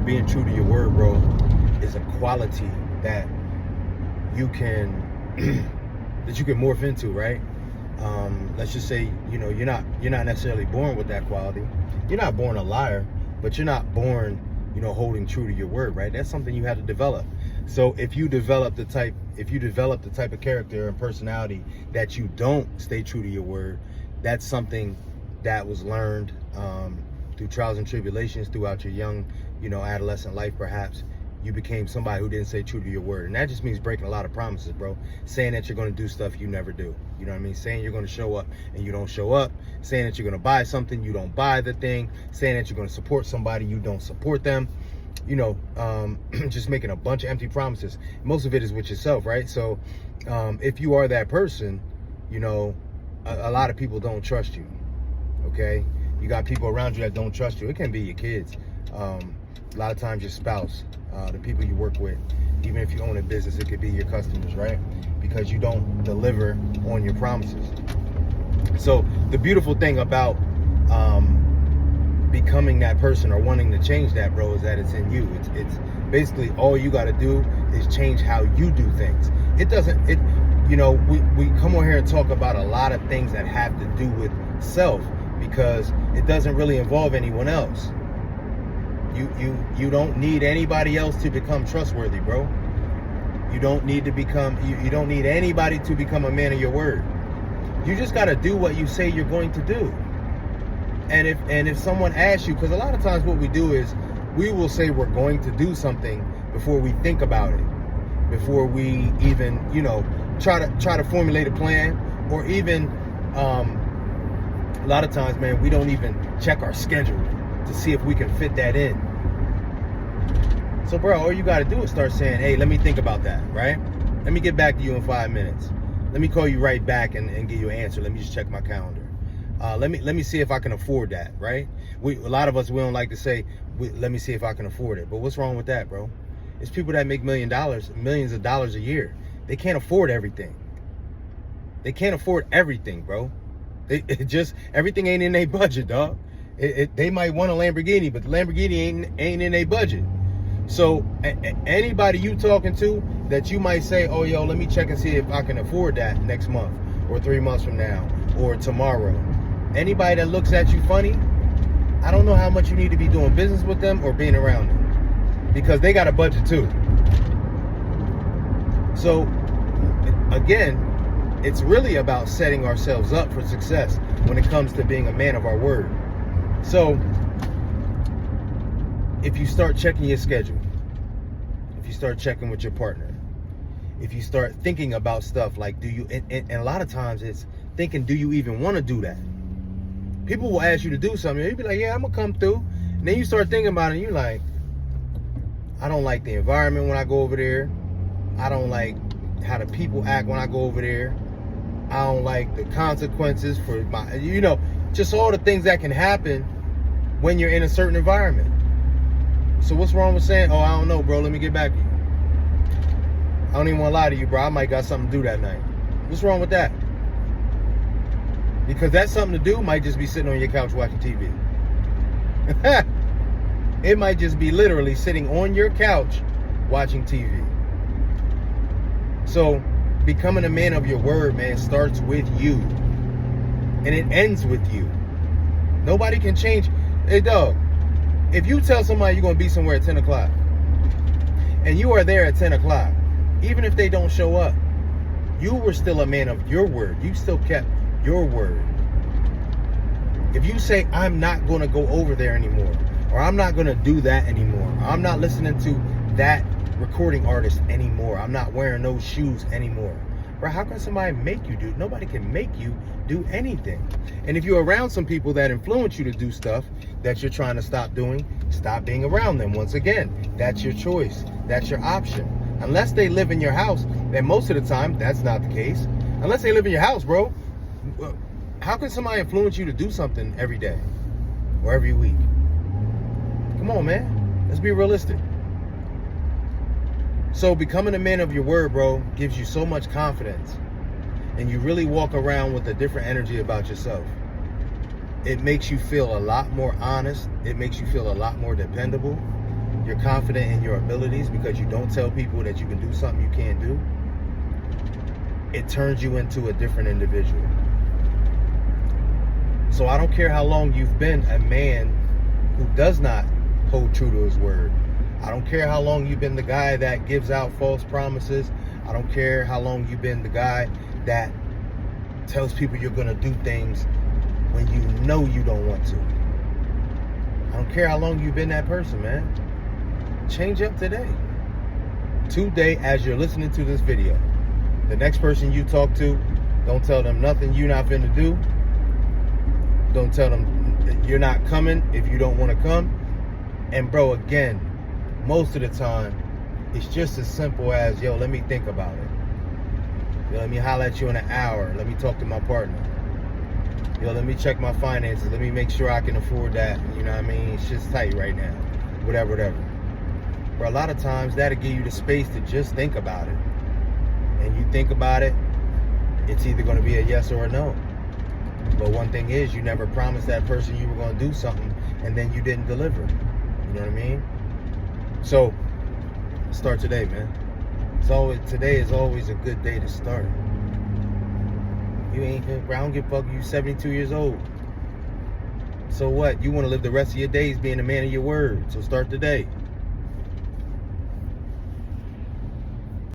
being true to your word, bro, is a quality that you can morph into, right? Let's just say, you're not necessarily born with that quality. You're not born a liar, but you're not born, holding true to your word, right? That's something you have to develop. So if you develop the type of character and personality that you don't stay true to your word, that's something that was learned through trials and tribulations throughout your young, adolescent life, perhaps. You became somebody who didn't stay true to your word. And that just means breaking a lot of promises, bro. Saying that you're going to do stuff you never do. You know what I mean? Saying you're going to show up and you don't show up. Saying that you're going to buy something, you don't buy the thing. Saying that you're going to support somebody, you don't support them. Just making a bunch of empty promises. Most of it is with yourself, right? So if you are that person, a lot of people don't trust you, okay? You got people around you that don't trust you. It can be your kids. A lot of times your spouse, the people you work with. Even if you own a business, it could be your customers, right? Because you don't deliver on your promises. So the beautiful thing about becoming that person or wanting to change that, bro, is that it's in you. It's basically all you got to do is change how you do things. We come on here and talk about a lot of things that have to do with self because it doesn't really involve anyone else. You don't need anybody else to become trustworthy, bro. You don't need to become, you don't need anybody to become a man of your word. You just got to do what you say you're going to do. And if someone asks you, because a lot of times what we do is we will say we're going to do something before we think about it, before we even, try to formulate a plan, or even a lot of times, man, we don't even check our schedule to see if we can fit that in. So, bro, all you got to do is start saying, hey, let me think about that, right? Let me get back to you in 5 minutes. Let me call you right back and give you an answer. Let me just check my calendar. Let me see if I can afford that, right? A lot of us, we don't like to say, let me see if I can afford it. But what's wrong with that, bro? It's people that make millions of dollars a year. They can't afford everything. They can't afford everything, bro. Everything ain't in their budget, dog. They might want a Lamborghini, but the Lamborghini ain't in their budget. So anybody you talking to that you might say, oh, yo, let me check and see if I can afford that next month or 3 months from now or tomorrow. Anybody that looks at you funny, I don't know how much you need to be doing business with them or being around them, because they got a budget too. So again, it's really about setting ourselves up for success when it comes to being a man of our word. So if you start checking your schedule, if you start checking with your partner, if you start thinking about stuff like, and a lot of times it's thinking, do you even want to do that? People will ask you to do something, and you'll be like, yeah, I'm gonna come through. And then you start thinking about it, and you're like, I don't like the environment when I go over there. I don't like how the people act when I go over there. I don't like the consequences for my, just all the things that can happen when you're in a certain environment. So what's wrong with saying, oh, I don't know, bro, let me get back to you. I don't even want to lie to you, bro. I might got something to do that night. What's wrong with that? Because that something to do might just be sitting on your couch watching TV. It might just be literally sitting on your couch watching TV. So becoming a man of your word, man, starts with you. And it ends with you. Nobody can change. Hey, dog, if you tell somebody you're going to be somewhere at 10 o'clock, and you are there at 10 o'clock, even if they don't show up, you were still a man of your word. You still kept your word. If you say, I'm not going to go over there anymore, or I'm not going to do that anymore, or I'm not listening to that recording artist anymore, I'm not wearing those shoes anymore, bro, how can somebody make you do? Nobody can make you do anything. And if you're around some people that influence you to do stuff that you're trying to stop doing, stop being around them. Once again, that's your choice. That's your option. Unless they live in your house, and most of the time, that's not the case. Unless they live in your house, bro, how can somebody influence you to do something every day or every week? Come on, man. Let's be realistic. So becoming a man of your word, bro, gives you so much confidence. And you really walk around with a different energy about yourself. It makes you feel a lot more honest. It makes you feel a lot more dependable. you're confident in your abilities because you don't tell people that you can do something you can't do, it turns you into a different individual. So I don't care how long you've been a man who does not hold true to his word. I don't care how long you've been the guy that gives out false promises. I don't care how long you've been the guy that tells people you're going to do things when you know you don't want to. I don't care how long you've been that person, man. Change up today. Today, as you're listening to this video, the next person you talk to, don't tell them nothing you're not finna do. Don't tell them you're not coming if you don't want to come. And bro, again, most of the time, it's just as simple as, yo, let me think about it. Yo, let me holler at you in an hour. Let me talk to my partner. Yo, let me check my finances. Let me make sure I can afford that. You know what I mean? It's just tight right now. Whatever. But a lot of times, that'll give you the space to just think about it. And you think about it, it's either going to be a yes or a no. But one thing is, you never promised that person you were going to do something, and then you didn't deliver. You know what I mean? So, start today, man. Today is always a good day to start. I don't give a fuck, you 72 years old. So what? You want to live the rest of your days being a man of your word. So start today.